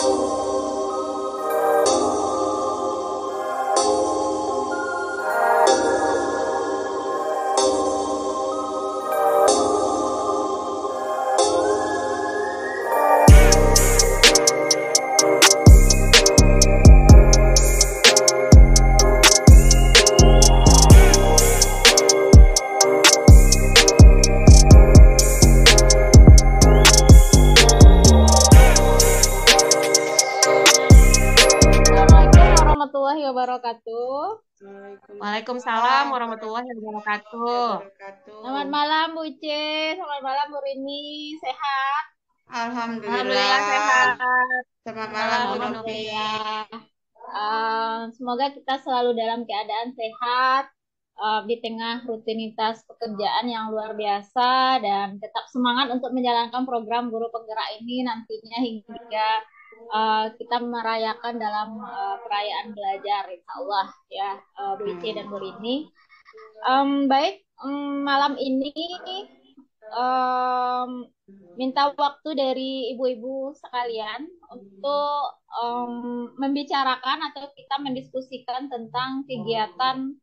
Warahmatullahi wabarakatuh. Waalaikumsalam warahmatullahi wabarakatuh. Selamat malam Bu Ice, selamat malam Bu Rini, sehat? Alhamdulillah sehat. Selamat malam Bu Novi. Alhamdulillah. Semoga kita selalu dalam keadaan sehat di tengah rutinitas pekerjaan yang luar biasa dan tetap semangat untuk menjalankan program Guru Penggerak ini nantinya hingga kita merayakan dalam perayaan belajar, insya Allah ya Bu Ice dan Bu Rini. Baik, malam ini minta waktu dari ibu-ibu sekalian untuk membicarakan atau kita mendiskusikan tentang kegiatan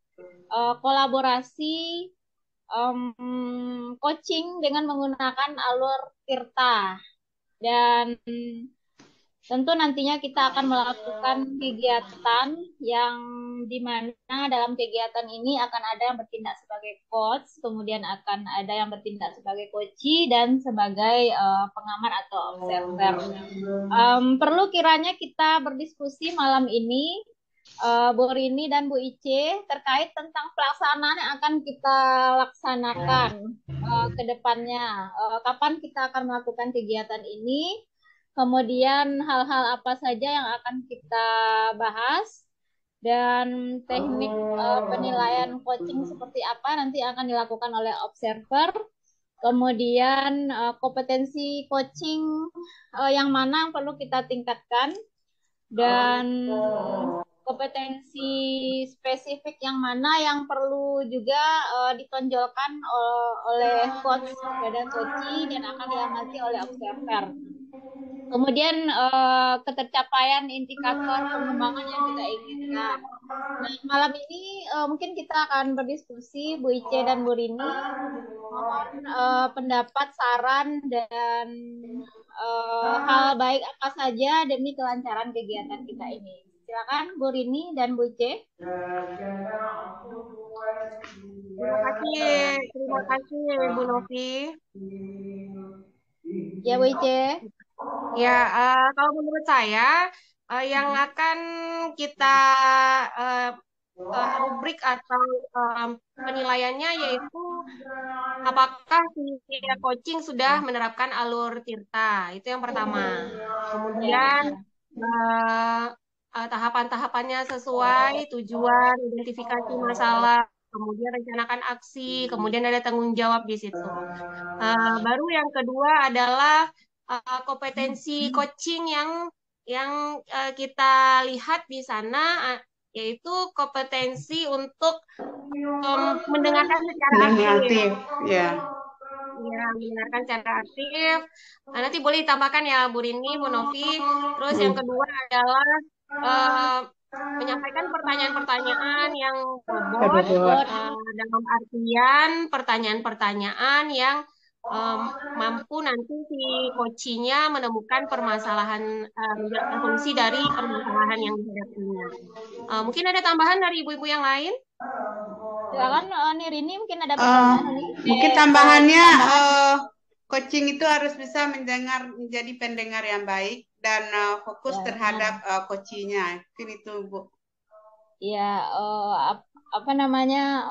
kolaborasi coaching dengan menggunakan alur Tirta. Dan tentu nantinya kita akan melakukan kegiatan yang dimana dalam kegiatan ini akan ada yang bertindak sebagai coach, kemudian akan ada yang bertindak sebagai coachee dan sebagai pengamat atau observer. Perlu kiranya kita berdiskusi malam ini, Bu Rini dan Bu Ice, terkait tentang pelaksanaan yang akan kita laksanakan ke depannya. Kapan kita akan melakukan kegiatan ini? Kemudian hal-hal apa saja yang akan kita bahas dan teknik penilaian coaching seperti apa nanti akan dilakukan oleh observer. Kemudian kompetensi coaching yang mana yang perlu kita tingkatkan dan kompetensi spesifik yang mana yang perlu juga ditonjolkan oleh coach dan coachee dan akan diamati oleh observer. Kemudian ketercapaian indikator pengembangan yang kita inginkan. Nah, malam ini mungkin kita akan berdiskusi Bu Ice dan Bu Rini. Mohon pendapat, saran, dan hal baik apa saja demi kelancaran kegiatan kita ini. Silakan Bu Rini dan Bu Ice. Terima kasih Bu Novi. Ya Bu Ice. Ya, kalau menurut saya yang akan kita rubrik atau penilaiannya yaitu apakah si coaching sudah menerapkan alur Tirta, itu yang pertama. Kemudian tahapan-tahapannya sesuai tujuan, identifikasi masalah, kemudian rencanakan aksi, kemudian ada tanggung jawab di situ. Baru yang kedua adalah kompetensi coaching yang kita lihat di sana yaitu kompetensi untuk mendengarkan secara aktif. Ya. Ya, mendengarkan secara aktif. Nah, nanti boleh ditambahkan ya Bu Rini, Bu Novi. Terus yang kedua adalah menyampaikan pertanyaan-pertanyaan yang bobot dalam artian pertanyaan-pertanyaan yang mampu nanti si coachingnya menemukan permasalahan, menjelaskan solusi dari permasalahan yang dihadapinya. Mungkin ada tambahan dari ibu-ibu yang lain? Silakan Rini mungkin ada pertanyaan nih. Mungkin tambahannya coaching itu harus bisa menjadi pendengar yang baik dan fokus terhadap coachingnya. Mungkin itu Bu. Ya, apa namanya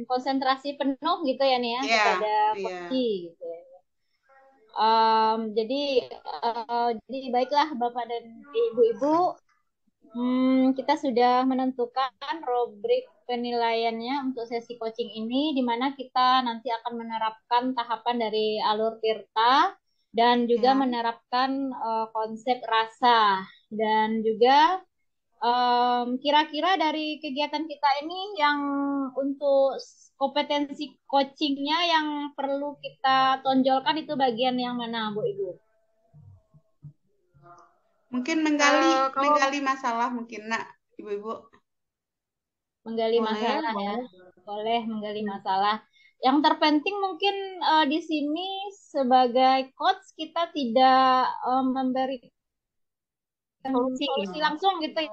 konsentrasi penuh gitu ya nih ya kepada coaching gitu ya. Jadi baiklah Bapak dan Ibu-ibu, kita sudah menentukan rubrik penilaiannya untuk sesi coaching ini, di mana kita nanti akan menerapkan tahapan dari alur Tirta dan juga menerapkan konsep rasa dan juga kira-kira dari kegiatan kita ini yang untuk kompetensi coachingnya yang perlu kita tonjolkan itu bagian yang mana Bu Ibu? Mungkin menggali Kalau masalah mungkin nak ibu-ibu. Menggali boleh, masalah ya. boleh. Boleh menggali masalah. Yang terpenting mungkin di sini sebagai coach kita tidak memberikan Solusi. solusi langsung gitu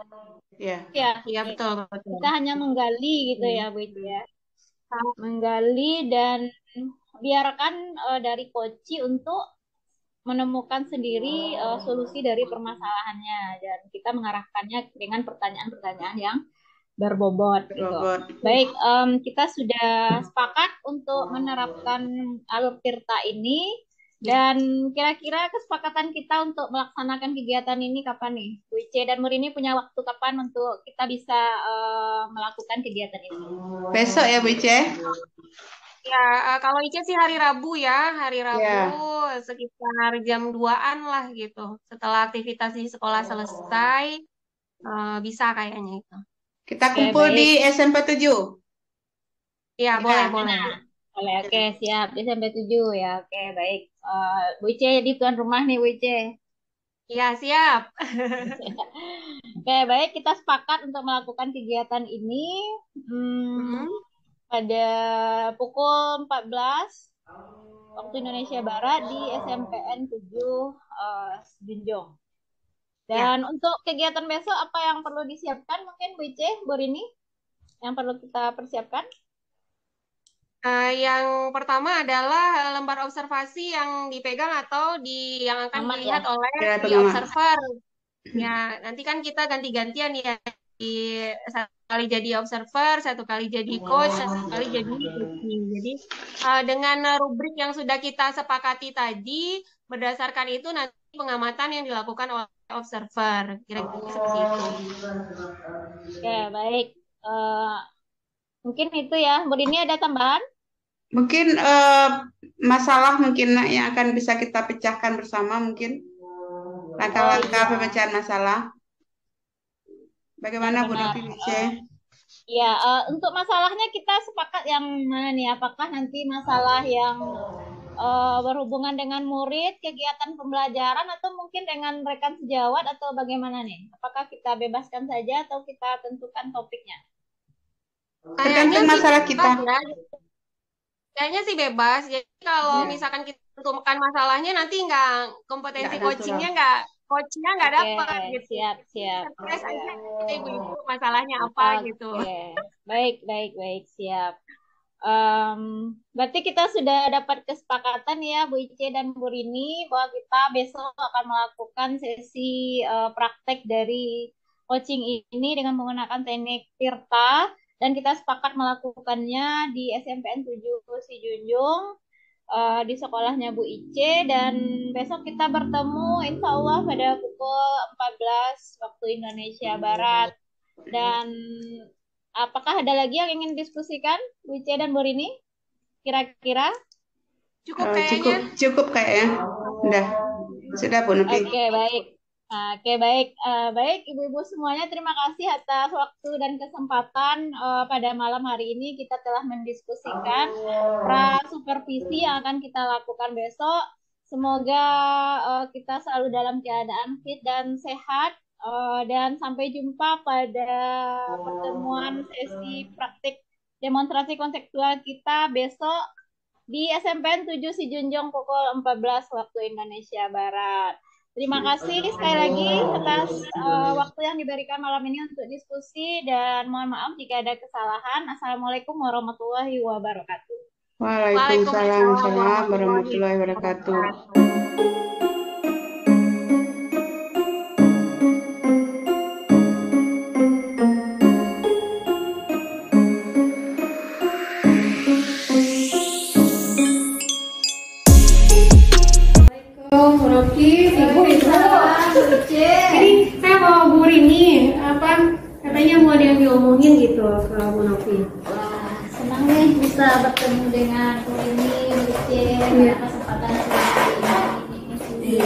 Ya. ya. Iya betul, betul. Kita hanya menggali gitu ya, Bu Ica ya. Menggali dan biarkan dari coach untuk menemukan sendiri solusi dari permasalahannya dan kita mengarahkannya dengan pertanyaan-pertanyaan yang berbobot gitu. Berbobot. Baik, kita sudah sepakat untuk menerapkan alur tirta ini dan kira-kira kesepakatan kita untuk melaksanakan kegiatan ini kapan nih? Bu Ice dan Murini punya waktu kapan untuk kita bisa melakukan kegiatan ini? Besok ya Bu Ice? Ya, kalau Ica sih hari Rabu ya, hari Rabu Ya. sekitar jam 2-an lah gitu. Setelah aktivitas di sekolah selesai, bisa kayaknya itu. Kita Oke, kumpul baik. di SMP 7. Iya, Ya. boleh, boleh. Boleh, oke, siap. Di sampai 7 ya, oke, baik. Bu Ice jadi tuan rumah nih, Bu Ice. Iya, siap. Oke, baik. Kita sepakat untuk melakukan kegiatan ini pada pukul 14 waktu Indonesia Barat di SMPN 7 Junjung. Dan untuk kegiatan besok apa yang perlu disiapkan mungkin Bu Ice, Bu Rini? Yang perlu kita persiapkan? Yang pertama adalah lembar observasi yang dipegang atau yang akan dilihat oleh si observer. Ya, nanti kan kita ganti-gantian ya. Satu kali jadi observer, satu kali jadi coach, satu kali jadi coaching. Jadi dengan rubrik yang sudah kita sepakati tadi, berdasarkan itu nanti pengamatan yang dilakukan oleh observer. Kira-kira seperti itu. Oke, baik. Mungkin itu ya. Bu Rini ada tambahan? Mungkin masalah mungkin yang akan bisa kita pecahkan bersama mungkin. Langkah-langkah pemecahan masalah. Bagaimana Bu Novi? Ya, untuk masalahnya kita sepakat yang mana nih? Apakah nanti masalah yang berhubungan dengan murid, kegiatan pembelajaran, atau mungkin dengan rekan sejawat, atau bagaimana nih? Apakah kita bebaskan saja atau kita tentukan topiknya? Tergantung masalah kita. Kayaknya sih bebas. Jadi kalau misalkan kita tentukan masalahnya, nanti nggak kompetensi coachingnya coachnya nggak dapat gitu. Siap. Terus aja ibu-ibu masalahnya apa gitu. Baik, siap. Berarti kita sudah dapat kesepakatan ya Bu Ice dan Bu Rini bahwa kita besok akan melakukan sesi praktek dari coaching ini dengan menggunakan teknik tirta dan kita sepakat melakukannya di SMPN 7 Sijunjung di sekolahnya Bu Ice dan besok kita bertemu insya Allah pada pukul 14 waktu Indonesia Barat. Dan apakah ada lagi yang ingin diskusikan Bu Ice dan Bu Rini? Kira-kira? Cukup kayaknya. Cukup kayaknya. Sudah Bu Novi. Oke, baik. Baik Ibu-ibu semuanya, terima kasih atas waktu dan kesempatan pada malam hari ini kita telah mendiskusikan pra-supervisi yang akan kita lakukan besok. Semoga kita selalu dalam keadaan fit dan sehat dan sampai jumpa pada pertemuan sesi praktik demonstrasi konseptual kita besok di SMPN 7 Sijunjung pukul 14 waktu Indonesia Barat. Terima kasih sekali lagi atas waktu yang diberikan malam ini untuk diskusi dan mohon maaf jika ada kesalahan. Assalamualaikum warahmatullahi wabarakatuh. Waalaikumsalam warahmatullahi wabarakatuh. Ini saya mau Bu Rini, katanya mau ada yang diomongin gitu ke Bu Novi. Wah, senang nih bisa bertemu dengan Bu Rini, Bu Ice, kesempatan seperti ini.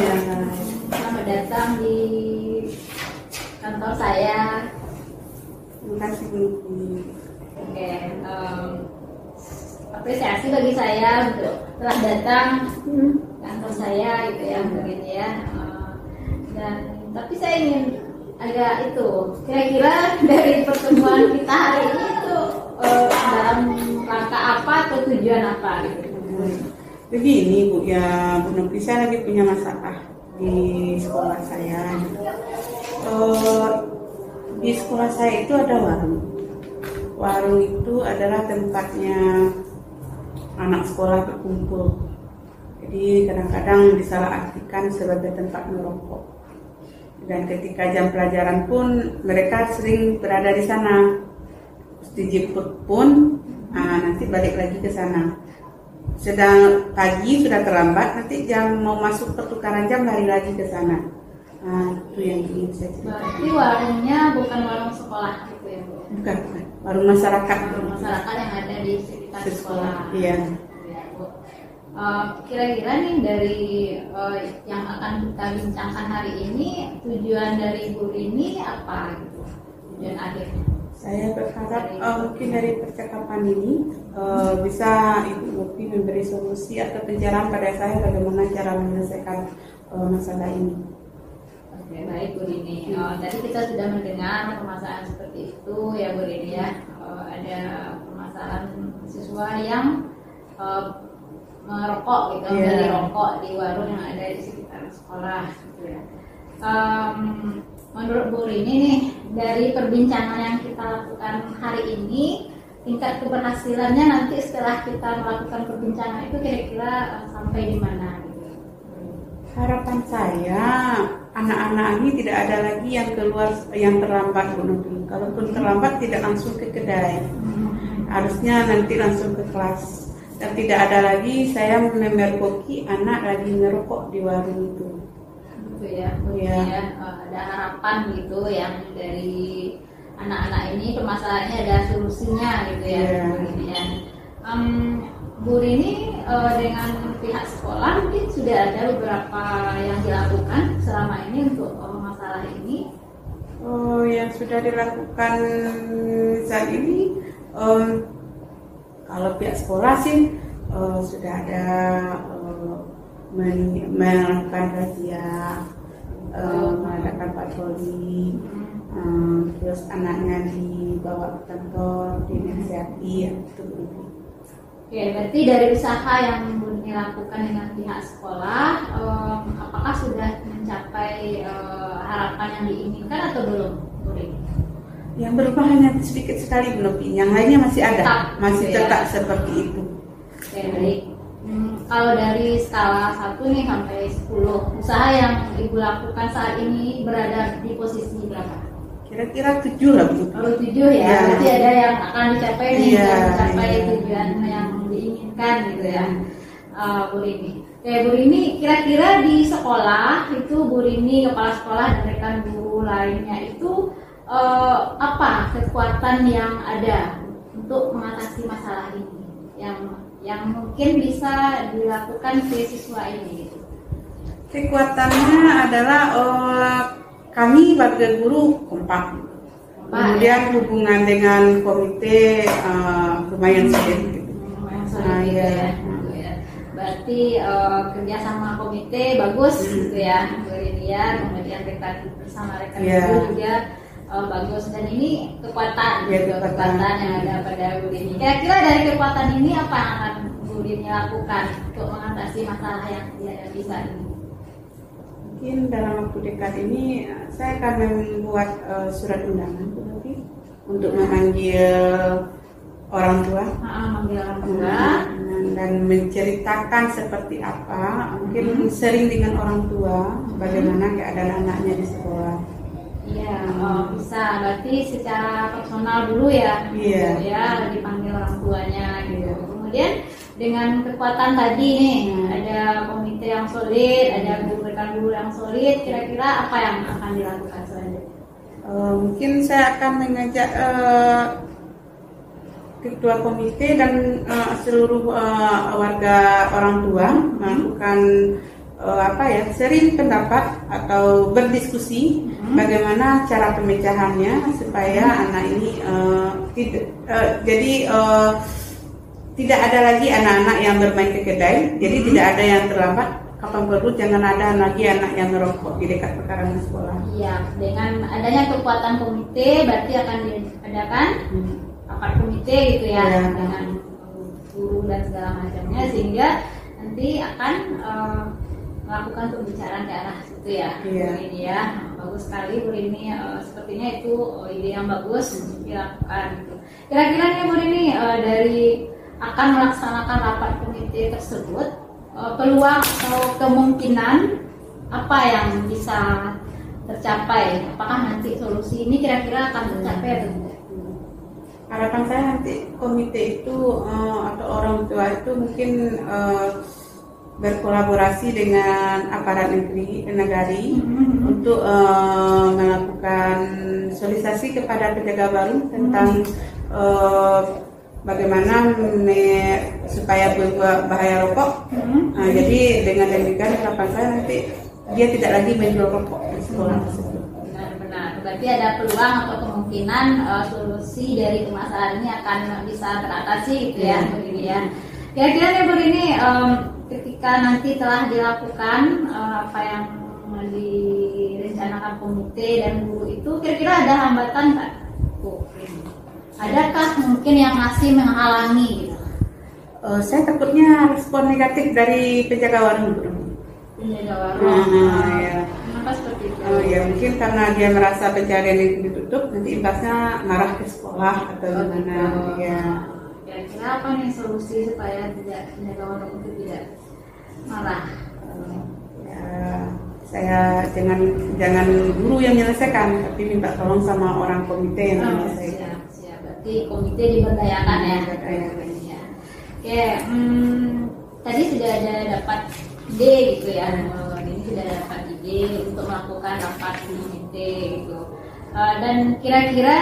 Selamat datang di kantor saya. Terima kasih Bu. Oke, apresiasi bagi saya untuk telah datang kantor saya gitu ya, begini ya. Dan Tapi saya ingin agak itu, kira-kira dari pertemuan kita hari ini itu dalam rangka apa atau tujuan apa gitu? Begini Bu, ya Bu Novi, saya lagi punya masalah di sekolah saya. Di sekolah saya itu ada warung. Warung itu adalah tempatnya anak sekolah berkumpul. Jadi kadang-kadang disalahartikan sebagai tempat merokok. Dan ketika jam pelajaran pun mereka sering berada di sana. Terus dijemput pun nanti balik lagi ke sana. Sedang pagi sudah terlambat, nanti jam mau masuk pertukaran jam lari lagi ke sana. Itu yang ingin saya ceritakan. Berarti warungnya bukan warung sekolah gitu ya Bu? Bukan, warung masyarakat. Warung masyarakat yang ada di sekitar sekolah. Iya. Kira-kira nih dari yang akan kita bincangkan hari ini, tujuan dari Bu ini apa gitu? Tujuan akhirnya? Saya berharap mungkin dari percakapan ini bisa Ibu Novi memberi solusi atau pencerahan pada saya bagaimana cara menyelesaikan masalah ini. Oke, baik Bu Rini. Tadi kita sudah mendengar permasalahan seperti itu ya Bu Rini ya. Ada permasalahan siswa yang merokok gitu, membeli rokok di warung yang ada di sekitar sekolah gitu ya. Menurut Bu Rini nih, dari perbincangan yang kita lakukan hari ini, tingkat keberhasilannya nanti setelah kita melakukan perbincangan itu kira-kira sampai di mana gitu? Harapan saya anak-anak ini tidak ada lagi yang keluar yang terlambat Bu Novi. Kalaupun terlambat tidak langsung ke kedai, harusnya nanti langsung ke kelas. Dan tidak ada lagi saya memergoki anak lagi ngerokok di warung itu. Gitu ya, kemudian ada harapan gitu yang dari anak-anak ini permasalahannya ada solusinya gitu ya. Bu Rini dengan pihak sekolah mungkin sudah ada beberapa yang dilakukan selama ini untuk masalah ini. Yang sudah dilakukan saat ini kalau pihak sekolah sih sudah ada melakukan razia, mengadakan patroli, terus anaknya dibawa ke kantor, dinasihati, itu. Oke, berarti dari usaha yang Bu Rini lakukan dengan pihak sekolah, apakah sudah mencapai harapan yang diinginkan atau belum, Bu Rini? Yang berubah hanya sedikit sekali Bu Novi, yang lainnya masih ada, tetap seperti itu. Oke, baik. Kalau dari skala 1 nih sampai 10, usaha yang Ibu lakukan saat ini berada di posisi berapa? Kira-kira 7 lah Bu. Baru 7 ya, berarti ada yang akan dicapai nih, mencapai tujuan yang diinginkan gitu ya, Bu Rini. Oke, Bu Rini, kira-kira di sekolah itu Bu Rini, kepala sekolah dan rekan guru lainnya itu apa kekuatan yang ada untuk mengatasi masalah ini yang mungkin bisa dilakukan ke siswa ini gitu? Kekuatannya adalah kami warga guru kompak. Kemudian hubungan dengan komite lumayan sulit gitu. Lumayan sulit gitu ya. Berarti kerjasama komite bagus gitu ya, kemudian rekan bersama rekan guru juga bagus, dan ini kekuatan kekuatan yang ada pada Bu Rini. Kira-kira dari kekuatan ini apa yang akan Bu Rini lakukan untuk mengatasi masalah yang dihadapi saat ini? Mungkin dalam waktu dekat ini saya akan membuat surat undangan Bu Novi untuk memanggil orang tua, dan menceritakan seperti apa, mungkin sering dengan orang tua bagaimana keadaan anaknya di sekolah. Iya, bisa. Berarti secara personal dulu ya, ya dipanggil orang tuanya gitu. Kemudian dengan kekuatan tadi nih, ada komite yang solid, ada rekan guru yang solid. Kira-kira apa yang akan dilakukan selanjutnya? Mungkin saya akan mengajak ketua komite dan seluruh warga orang tua melakukan sering pendapat atau berdiskusi bagaimana cara pemecahannya supaya anak ini tidak ada lagi anak-anak yang bermain ke kedai, jadi tidak ada yang terlambat kapan perlu jangan ada lagi anak yang merokok di dekat pekarangan sekolah. Iya, dengan adanya kekuatan komite berarti akan diadakan rapat komite gitu ya, dengan guru dan segala macamnya, sehingga nanti akan melakukan pembicaraan ke arah situ ya. Ini ya, bagus sekali Bu Rini, sepertinya itu ide yang bagus untuk dilakukan gitu. Kira-kira nih Bu Rini, dari akan melaksanakan rapat komite tersebut, peluang atau kemungkinan apa yang bisa tercapai? Apakah nanti solusi ini kira-kira akan tercapai atau tidak? Harapan saya nanti komite itu atau orang tua itu mungkin berkolaborasi dengan aparat negeri untuk melakukan sosialisasi kepada penjaga baru tentang bagaimana supaya bahaya rokok. Jadi dengan demikian harapan saya nanti dia tidak lagi menjual rokok di sekolah tersebut. Benar-benar. Berarti ada peluang atau kemungkinan solusi dari permasalahan ini akan bisa teratasi gitu ya, begini ya. Kira-kira nih Bu Rini, ketika nanti telah dilakukan apa yang direncanakan komite dan guru itu, kira-kira ada hambatan nggak? Adakah mungkin yang masih menghalangi gitu? Saya takutnya respon negatif dari penjaga warung. Penjaga warung. Ya. Kenapa seperti itu? Ya mungkin karena dia merasa pencarian itu ditutup, nanti imbasnya marah ke sekolah atau gimana. Ya. Kira-kira apa nih solusi supaya tidak penjaga warung itu tidak marah? Ya, saya jangan guru yang menyelesaikan, tapi minta tolong sama orang komite yang menyelesaikan. Siap. Berarti komite diberdayakan ya. Oke, tadi sudah ada dapat ide gitu ya. Ini sudah dapat ide untuk melakukan rapat komite gitu. Dan kira-kira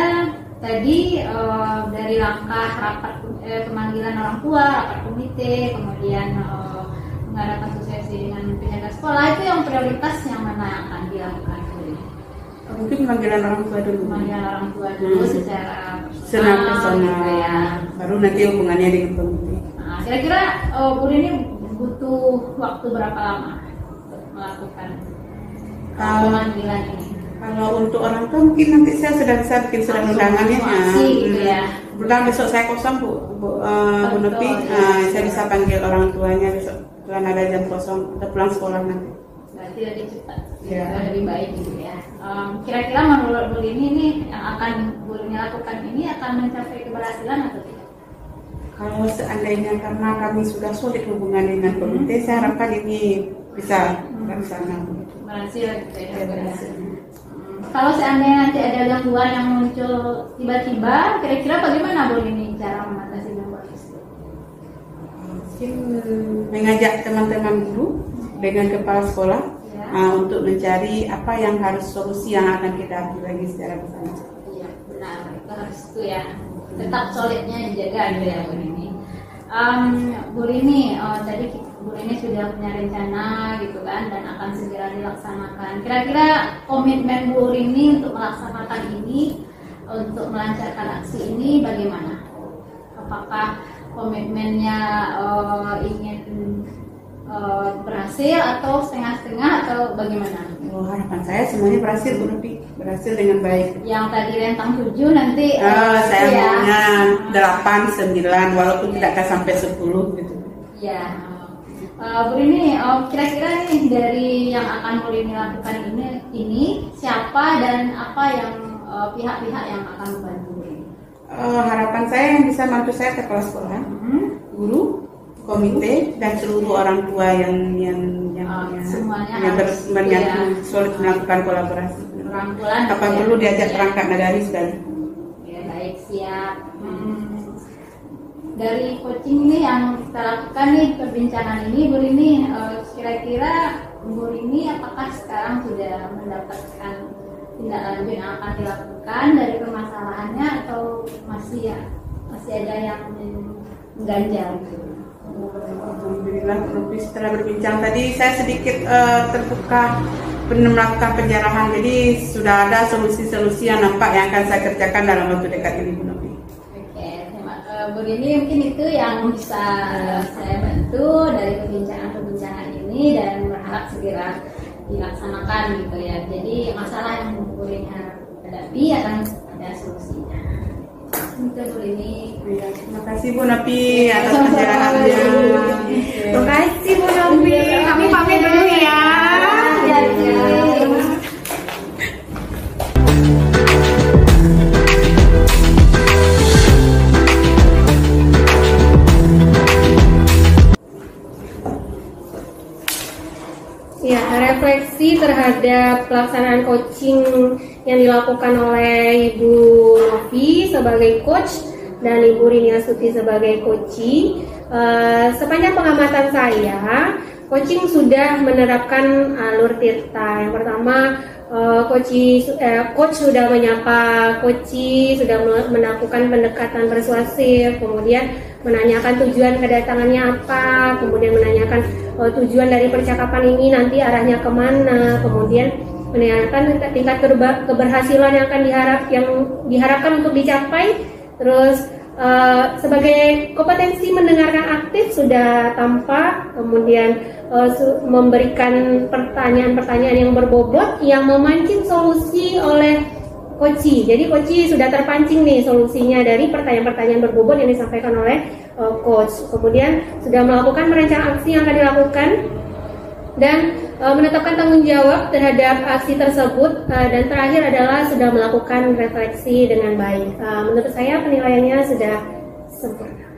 tadi dari langkah rapat pemanggilan orang tua, rapat komite, kemudian mengadakan sosialisasi dengan penjaga sekolah, itu yang prioritas yang mana yang akan dilakukan? Mungkin pemanggilan orang tua dulu. Pemanggilan orang tua dulu secara personal gitu ya. Baru nanti hubungannya dengan komite. Nah, kira-kira Bu Rini butuh waktu berapa lama untuk melakukan pemanggilan ini? Kalau untuk orang tua mungkin nanti saya sudah bisa bikin surat undangannya. Gitu ya. Bulan besok saya kosong Bu Nopi, saya bisa panggil orang tuanya besok bulan ada jam kosong atau pulang sekolah nanti. Berarti lebih cepat, Ya. lebih baik gitu ya. Kira-kira menurut Bu Rini ini yang akan Bu Rini lakukan ini akan mencapai keberhasilan atau tidak? Kalau seandainya karena kami sudah solid hubungan dengan komite, saya harapkan ini bisa terlaksana. Berhasil gitu ya. Berhasil. Kalau seandainya nanti ada gangguan yang muncul tiba-tiba, kira-kira bagaimana Bu Rini cara mengatasi gangguan itu? Mungkin mengajak teman-teman guru dengan kepala sekolah untuk mencari apa yang harus solusi yang akan kita ambil lagi secara bersama. Iya benar, itu harus itu ya. Tetap solidnya dijaga gitu ya Bu Rini. Bu Rini, tadi Bu Rini sudah punya rencana gitu kan dan akan segera dilaksanakan. Kira-kira komitmen Bu Rini untuk melaksanakan ini, untuk melancarkan aksi ini bagaimana? Apakah komitmennya ingin berhasil atau setengah-setengah atau bagaimana? Harapan saya semuanya berhasil Bu Nopi, berhasil dengan baik. Yang tadi rentang 7 nanti saya maunya 8, 9 walaupun tidak akan sampai 10 gitu. Ya. Bu Rini, kira-kira nih dari yang akan Bu Rini lakukan ini siapa dan apa yang pihak-pihak yang akan membantu Bu Rini? Harapan saya yang bisa bantu saya kepala sekolah, guru, komite dan seluruh orang tua yang solid melakukan kolaborasi. Rangkulan. Kapan perlu diajak perangkat nagari sekali. Ya baik, siap. Dari coaching ini yang kita lakukan nih perbincangan ini, Bu Rini, kira-kira Bu Rini apakah sekarang sudah mendapatkan tindak lanjut yang akan dilakukan dari permasalahannya atau masih ada yang mengganjal gitu? Alhamdulillah, setelah berbincang tadi saya sedikit terbuka melakukan penjarahan. Jadi sudah ada solusi-solusi yang nampak yang akan saya kerjakan dalam waktu dekat ini, Bu Nopi. Oke, Bu Rini mungkin itu yang bisa saya bantu dari perbincangan ini dan harap segera dilaksanakan gitu ya. Jadi masalah yang Bu Rini hadapi akan ada solusinya. Itu Bu Rini. Ya, terima kasih Bu Nopi atas penjelasannya. Terima kasih Bu Nopi. Kami pamit dulu ya. Ya, refleksi terhadap pelaksanaan coaching yang dilakukan oleh Ibu Novi sebagai coach dan Ibu Rini Astuti sebagai coachee. Sepanjang pengamatan saya, coaching sudah menerapkan alur Tirta. Yang pertama, coach sudah menyapa coachee, sudah melakukan pendekatan persuasif, kemudian menanyakan tujuan kedatangannya apa, kemudian menanyakan tujuan dari percakapan ini nanti arahnya kemana, kemudian menanyakan tingkat keberhasilan yang diharapkan untuk dicapai. Terus sebagai kompetensi mendengarkan aktif sudah tampak, kemudian memberikan pertanyaan-pertanyaan yang berbobot yang memancing solusi oleh coachee. Jadi coachee sudah terpancing nih solusinya dari pertanyaan-pertanyaan berbobot yang disampaikan oleh coach. Kemudian sudah melakukan merancang aksi yang akan dilakukan dan menetapkan tanggung jawab terhadap aksi tersebut, dan terakhir adalah sudah melakukan refleksi dengan baik. Menurut saya penilaiannya sudah sempurna.